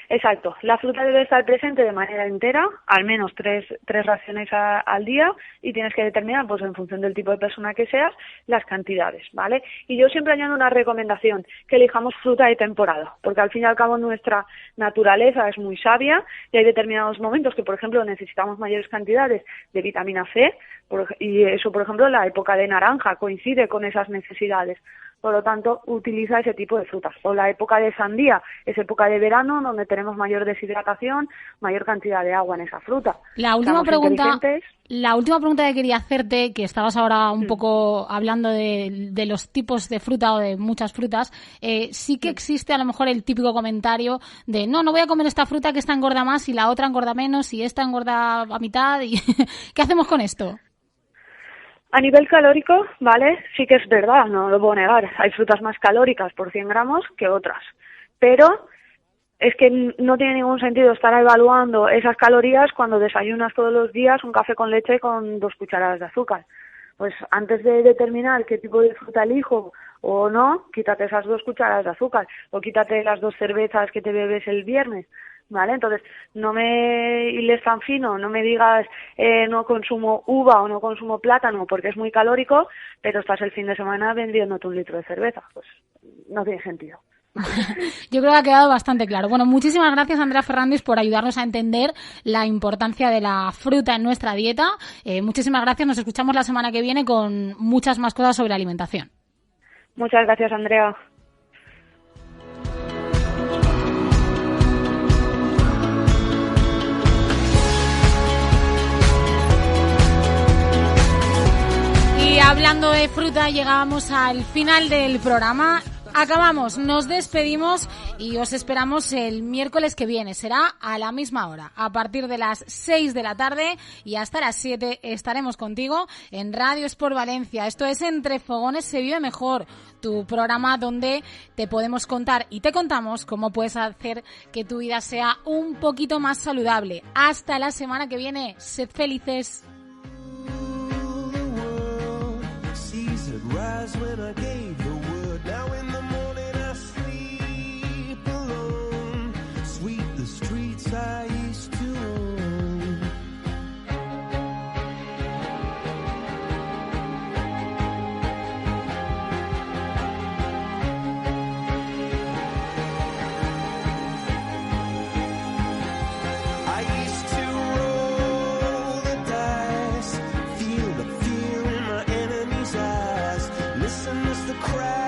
I: Exacto, la fruta debe estar presente de manera entera, al menos 3 raciones al día, y tienes que determinar, pues en función del tipo de persona que seas, las cantidades, ¿vale? Y yo siempre añado una recomendación, que elijamos fruta de temporada, porque al fin y al cabo nuestra naturaleza es muy sabia y hay determinados momentos que, por ejemplo, necesitamos mayores cantidades de vitamina C, y eso, por ejemplo, la época de naranja coincide con esas necesidades. Por lo tanto, utiliza ese tipo de frutas. O la época de sandía, es época de verano, donde tenemos mayor deshidratación, mayor cantidad de agua en esa fruta.
B: La última pregunta que quería hacerte, que estabas ahora un poco hablando de los tipos de fruta o de muchas frutas, sí que existe a lo mejor el típico comentario de no voy a comer esta fruta que esta engorda más y la otra engorda menos y esta engorda a mitad. Y ¿qué hacemos con esto?
I: A nivel calórico, ¿vale? Sí que es verdad, no lo puedo negar. Hay frutas más calóricas por 100 gramos que otras. Pero es que no tiene ningún sentido estar evaluando esas calorías cuando desayunas todos los días un café con leche con 2 cucharadas de azúcar. Pues antes de determinar qué tipo de fruta elijo o no, quítate esas 2 cucharadas de azúcar o quítate las 2 cervezas que te bebes el viernes. ¿Vale? Entonces, no me hiles tan fino, no me digas no consumo uva o no consumo plátano porque es muy calórico, pero estás el fin de semana vendiéndote 1 litro de cerveza. Pues no tiene sentido.
B: Yo creo que ha quedado bastante claro. Bueno, muchísimas gracias, Andrea Ferrandis, por ayudarnos a entender la importancia de la fruta en nuestra dieta. Muchísimas gracias. Nos escuchamos la semana que viene con muchas más cosas sobre alimentación.
I: Muchas gracias, Andrea.
B: Y hablando de fruta, llegamos al final del programa. Acabamos, nos despedimos y os esperamos el miércoles que viene. Será a la misma hora, a partir de las 6 de la tarde y hasta las 7 estaremos contigo en Radio Sport Valencia. Esto es Entre Fogones se vive mejor, tu programa donde te podemos contar y te contamos cómo puedes hacer que tu vida sea un poquito más saludable. Hasta la semana que viene, sed felices.
J: When I gave the word, now in the morning I sleep alone. Sweep the streets I used to own. I used to roll the dice, feel the fear in my enemy's eyes. Listen as the crowd